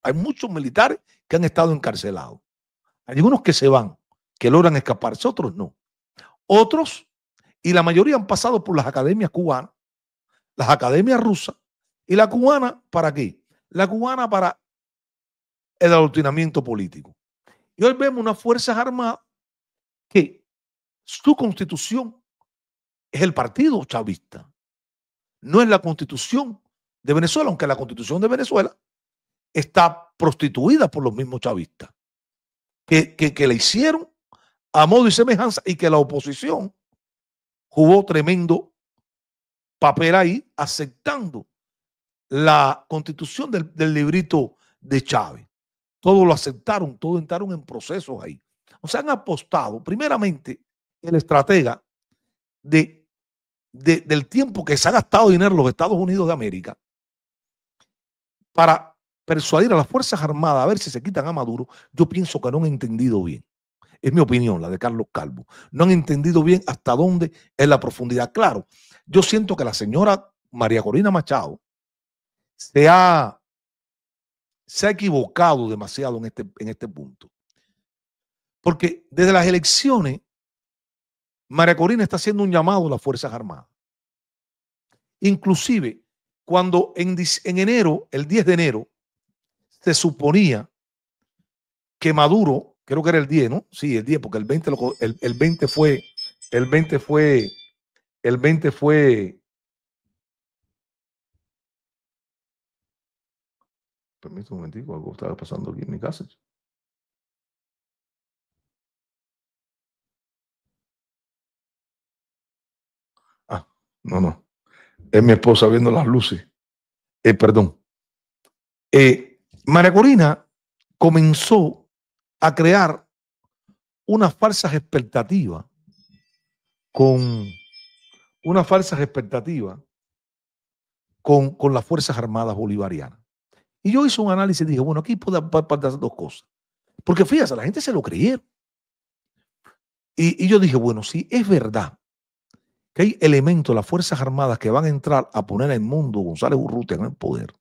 Hay muchos militares que han estado encarcelados. Hay algunos que se van, que logran escaparse, otros no. Otros, y la mayoría han pasado por las academias cubanas, las academias rusas, y la cubana, ¿para qué? La cubana para el adoctrinamiento político. Y hoy vemos unas Fuerzas Armadas que su constitución es el partido chavista, no es la constitución de Venezuela, aunque la constitución de Venezuela está prostituida por los mismos chavistas, que le hicieron a modo y semejanza, y que la oposición jugó tremendo papel ahí, aceptando la constitución del librito de Chávez. Todos lo aceptaron, todos entraron en procesos ahí. O sea, han apostado, primeramente, el estratega del tiempo que se ha gastado dinero en los Estados Unidos de América para persuadir a las Fuerzas Armadas a ver si se quitan a Maduro. Yo pienso que no han entendido bien. Es mi opinión, la de Carlos Calvo. No han entendido bien hasta dónde es la profundidad. Claro, yo siento que la señora María Corina Machado se ha equivocado demasiado en este punto. Porque desde las elecciones, María Corina está haciendo un llamado a las Fuerzas Armadas. Inclusive, cuando en enero, el 10 de enero, se suponía que Maduro, creo que era el 10, ¿no? Sí, el 10, porque el 20 fue, permítame un momentico, algo estaba pasando aquí en mi casa. Ah, no. Es mi esposa viendo las luces. Perdón. María Corina comenzó a crear unas falsas expectativas con las Fuerzas Armadas Bolivarianas. Y yo hice un análisis y dije, bueno, aquí puede pasar dos cosas. Porque fíjate, la gente se lo creyeron. Y yo dije, bueno, si es verdad que hay elementos de las Fuerzas Armadas que van a entrar a poner al mundo González Urrutia en el poder,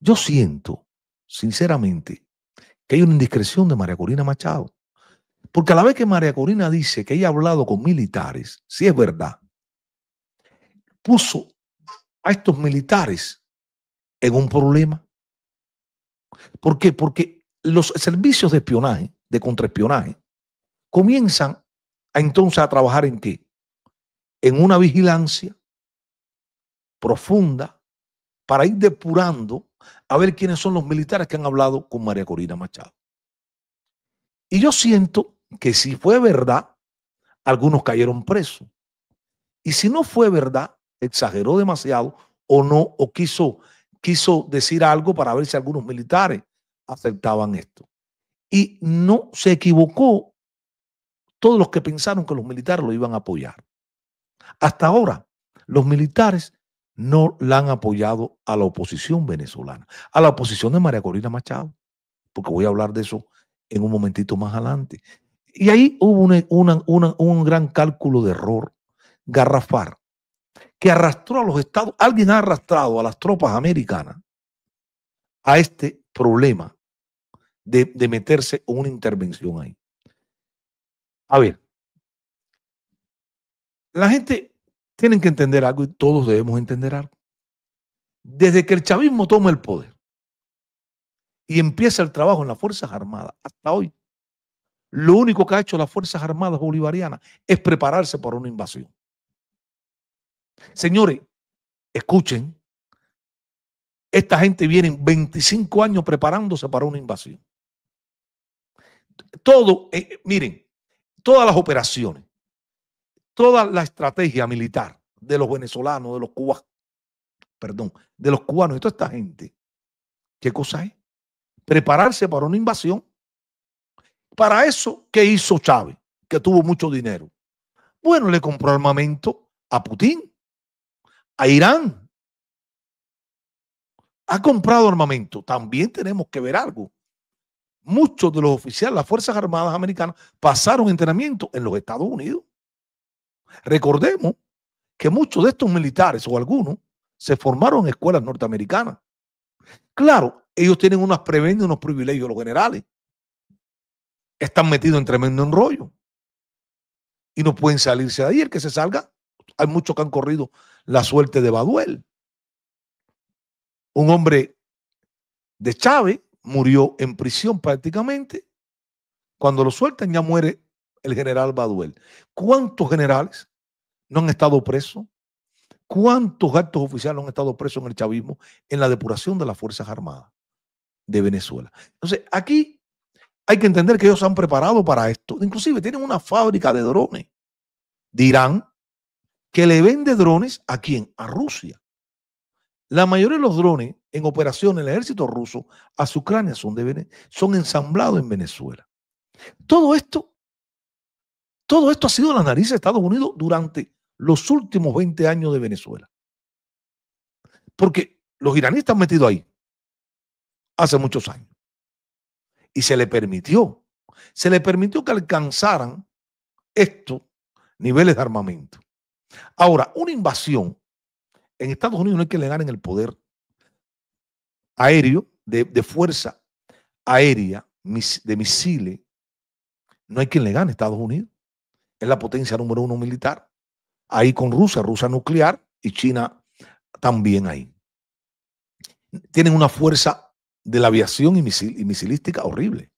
yo siento, sinceramente, que hay una indiscreción de María Corina Machado. Porque a la vez que María Corina dice que ella ha hablado con militares, si es verdad, puso a estos militares en un problema. ¿Por qué? Porque los servicios de espionaje, de contraespionaje, comienzan entonces a trabajar ¿en qué? En una vigilancia profunda para ir depurando a ver quiénes son los militares que han hablado con María Corina Machado. Y yo siento que si fue verdad, algunos cayeron presos. Y si no fue verdad, exageró demasiado o no, o quiso decir algo para ver si algunos militares aceptaban esto. Y no se equivocó todos los que pensaron que los militares lo iban a apoyar. Hasta ahora, los militares no la han apoyado a la oposición venezolana, a la oposición de María Corina Machado, porque voy a hablar de eso en un momentito más adelante. Y ahí hubo un gran cálculo de error garrafal que arrastró a los estados, alguien ha arrastrado a las tropas americanas a este problema de meterse en una intervención ahí. A ver, la gente tiene que entender algo y todos debemos entender algo. Desde que el chavismo toma el poder y empieza el trabajo en las Fuerzas Armadas hasta hoy, lo único que ha hecho las Fuerzas Armadas bolivarianas es prepararse para una invasión. Señores, escuchen, esta gente viene 25 años preparándose para una invasión. Todo, miren, todas las operaciones, toda la estrategia militar de los venezolanos, de los cubanos, de los cubanos y toda esta gente, ¿qué cosa es? Prepararse para una invasión. Para eso, ¿qué hizo Chávez? Que tuvo mucho dinero. Bueno, le compró armamento a Putin, a Irán. Ha comprado armamento. También tenemos que ver algo. Muchos de los oficiales de las Fuerzas Armadas americanas pasaron entrenamiento en los Estados Unidos. Recordemos que muchos de estos militares o algunos se formaron en escuelas norteamericanas. Claro, ellos tienen unas prebendas, unos privilegios, los generales. Están metidos en tremendo enrollo y no pueden salirse de ahí. El que se salga, hay muchos que han corrido la suerte de Baduel. Un hombre de Chávez murió en prisión prácticamente. Cuando lo sueltan ya muere el general Baduel. ¿Cuántos generales no han estado presos? ¿Cuántos altos oficiales no han estado presos en el chavismo en la depuración de las Fuerzas Armadas de Venezuela? Entonces, aquí hay que entender que ellos se han preparado para esto. Inclusive tienen una fábrica de drones. Dirán que le vende drones ¿a quién? A Rusia. La mayoría de los drones en operación en el ejército ruso hacia Ucrania son ensamblados en Venezuela. Todo esto ha sido la nariz de Estados Unidos durante los últimos 20 años de Venezuela. Porque los iraníes están metidos ahí hace muchos años. Y se le permitió que alcanzaran estos niveles de armamento. Ahora, una invasión en Estados Unidos no hay que le ganen el poder aéreo, de fuerza aérea, de misiles. No hay quien le gane a Estados Unidos. Es la potencia número 1 militar. Ahí con Rusia nuclear y China también ahí. Tienen una fuerza de la aviación y misilística horrible.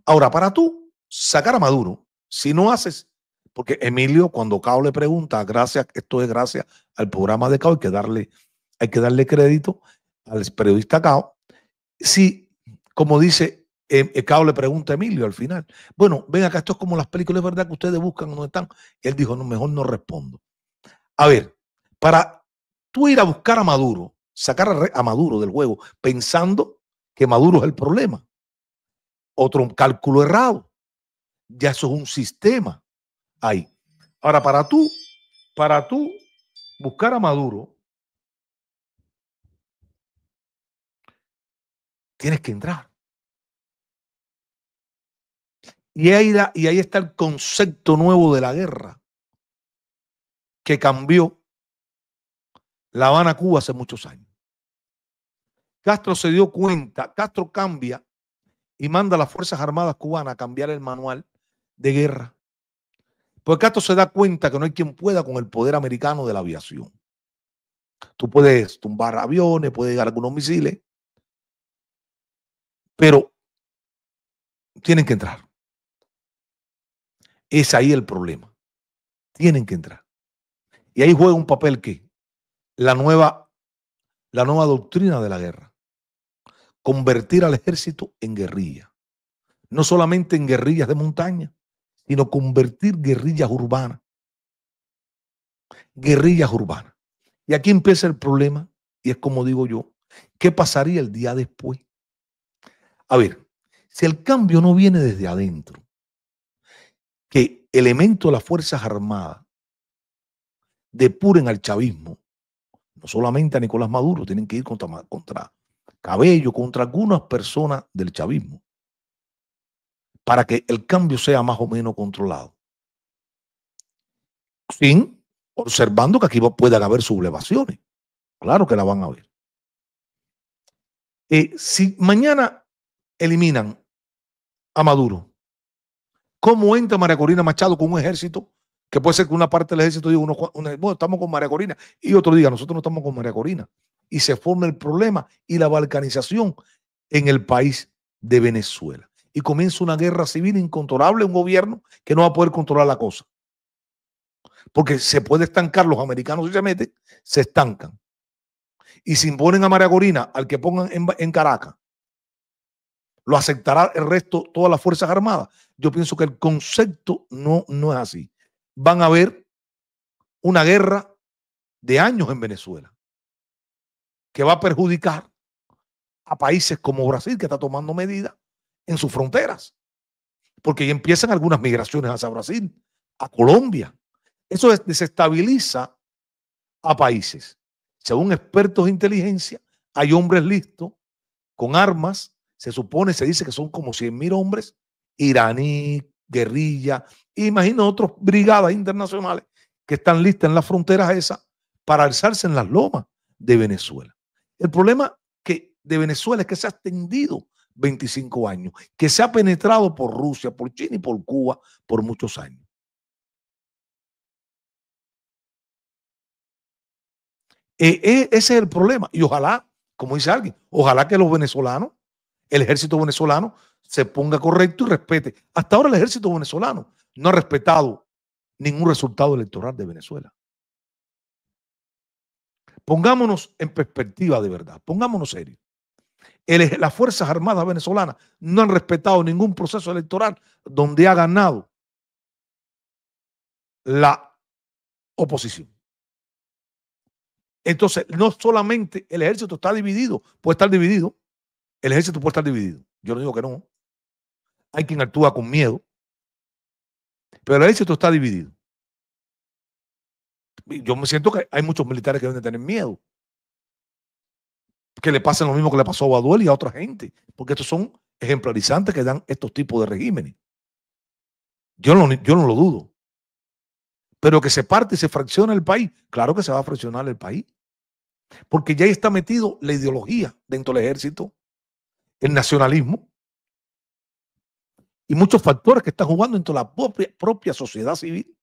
Ahora, para tú sacar a Maduro, si no haces, porque Emilio, cuando Cao le pregunta, esto es gracias al programa de Cao, hay que darle crédito al periodista Cao. Si, como dice Cao, le pregunta a Emilio al final, bueno, ven acá, esto es como las películas, es verdad que ustedes buscan donde están. Y él dijo, no, mejor no respondo. A ver, para tú ir a buscar a Maduro, sacar a Maduro del juego, pensando que Maduro es el problema, otro cálculo errado. Ya eso es un sistema ahí. Ahora, para tú buscar a Maduro, tienes que entrar. Y ahí está el concepto nuevo de la guerra que cambió La Habana, Cuba hace muchos años. Castro se dio cuenta, Castro cambia y manda a las Fuerzas Armadas cubanas a cambiar el manual de guerra. Porque Castro se da cuenta que no hay quien pueda con el poder americano de la aviación. Tú puedes tumbar aviones, puedes llegar a algunos misiles, pero tienen que entrar. Es ahí el problema. Tienen que entrar. Y ahí juega un papel que la nueva doctrina de la guerra. Convertir al ejército en guerrilla. No solamente en guerrillas de montaña, sino convertir guerrillas urbanas. Guerrillas urbanas. Y aquí empieza el problema, y es como digo yo, ¿qué pasaría el día después? A ver, si el cambio no viene desde adentro, que elementos de las Fuerzas Armadas depuren al chavismo, no solamente a Nicolás Maduro, tienen que ir contra Cabello, contra algunas personas del chavismo, para que el cambio sea más o menos controlado. Sin observando que aquí puedan haber sublevaciones. Claro que la van a ver. Si mañana eliminan a Maduro, ¿cómo entra María Corina Machado con un ejército? Que puede ser que una parte del ejército diga, bueno, estamos con María Corina, y otro diga, nosotros no estamos con María Corina. Y se forma el problema y la balcanización en el país de Venezuela. Y comienza una guerra civil incontrolable, un gobierno que no va a poder controlar la cosa. Porque se puede estancar, los americanos si se meten, se estancan. Y si imponen a María Corina, al que pongan en Caracas, lo aceptará el resto, todas las Fuerzas Armadas. Yo pienso que el concepto no es así. Van a haber una guerra de años en Venezuela que va a perjudicar a países como Brasil, que está tomando medidas en sus fronteras, porque ya empiezan algunas migraciones hacia Brasil, a Colombia. Eso desestabiliza a países. Según expertos de inteligencia, hay hombres listos con armas. Se supone, se dice que son como 100,000 hombres, iraní, guerrilla, imagino otras brigadas internacionales que están listas en las fronteras esas para alzarse en las lomas de Venezuela. El problema que de Venezuela es que se ha extendido 25 años, que se ha penetrado por Rusia, por China y por Cuba por muchos años. Ese es el problema. Y ojalá, como dice alguien, ojalá que los venezolanos, el ejército venezolano, se ponga correcto y respete. Hasta ahora el ejército venezolano no ha respetado ningún resultado electoral de Venezuela. Pongámonos en perspectiva de verdad, pongámonos serios. Las Fuerzas Armadas venezolanas no han respetado ningún proceso electoral donde ha ganado la oposición. Entonces, no solamente el ejército está dividido, puede estar dividido, el ejército puede estar dividido. Yo no digo que no. Hay quien actúa con miedo, pero el ejército está dividido. Yo me siento que hay muchos militares que deben de tener miedo. Que le pasen lo mismo que le pasó a Baduel y a otra gente, porque estos son ejemplarizantes que dan estos tipos de regímenes. Yo no lo dudo. Pero que se parte y se fracciona el país, claro que se va a fraccionar el país. Porque ya ahí está metido la ideología dentro del ejército, el nacionalismo y muchos factores que están jugando dentro de la propia sociedad civil,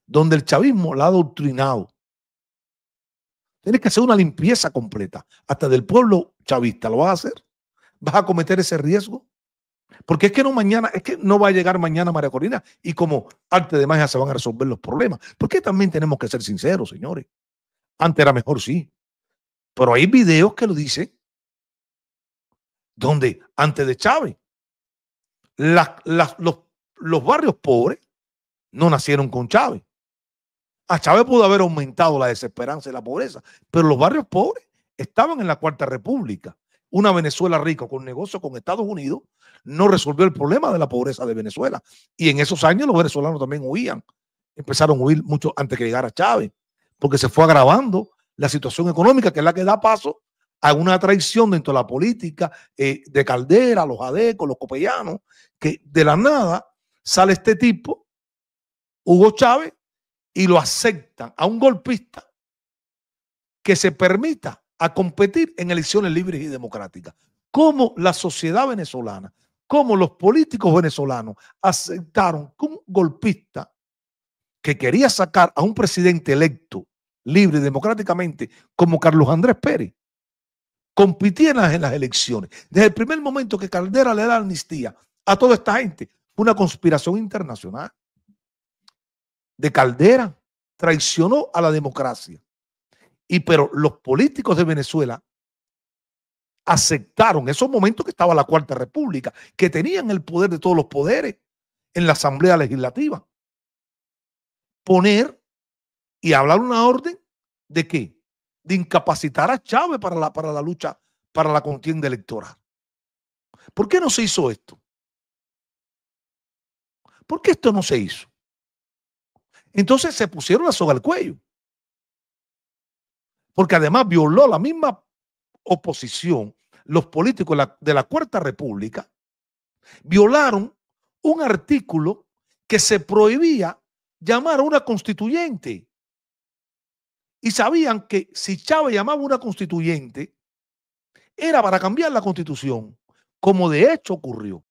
donde el chavismo la ha adoctrinado. Tienes que hacer una limpieza completa, hasta del pueblo chavista. ¿Lo vas a hacer? ¿Vas a cometer ese riesgo? Porque es que no mañana, es que no va a llegar mañana María Corina y como arte de magia se van a resolver los problemas. Porque también tenemos que ser sinceros, señores. Antes era mejor, sí. Pero hay videos que lo dicen donde antes de Chávez, los barrios pobres no nacieron con Chávez. A Chávez pudo haber aumentado la desesperanza y la pobreza, pero los barrios pobres estaban en la Cuarta República. Una Venezuela rica con negocio con Estados Unidos no resolvió el problema de la pobreza de Venezuela. Y en esos años los venezolanos también huían. Empezaron a huir mucho antes que llegara Chávez, porque se fue agravando la situación económica, que es la que da paso a una traición dentro de la política de Caldera, los adecos, los copellanos, que de la nada sale este tipo, Hugo Chávez, y lo aceptan a un golpista que se permita a competir en elecciones libres y democráticas. Cómo la sociedad venezolana, cómo los políticos venezolanos aceptaron que un golpista que quería sacar a un presidente electo libre y democráticamente como Carlos Andrés Pérez compitiera en las elecciones. Desde el primer momento que Caldera le da amnistía a toda esta gente, fue una conspiración internacional de Caldera, traicionó a la democracia. Pero los políticos de Venezuela aceptaron esos momentos que estaba la Cuarta República, que tenían el poder de todos los poderes en la Asamblea Legislativa. Poner y hablar una orden de qué? De incapacitar a Chávez para la lucha, para la contienda electoral. ¿Por qué no se hizo esto? ¿Por qué esto no se hizo? Entonces se pusieron la soga al cuello. Porque además violó la misma oposición, los políticos de la Cuarta República, violaron un artículo que se prohibía llamar a una constituyente. Y sabían que si Chávez llamaba a una constituyente, era para cambiar la constitución, como de hecho ocurrió.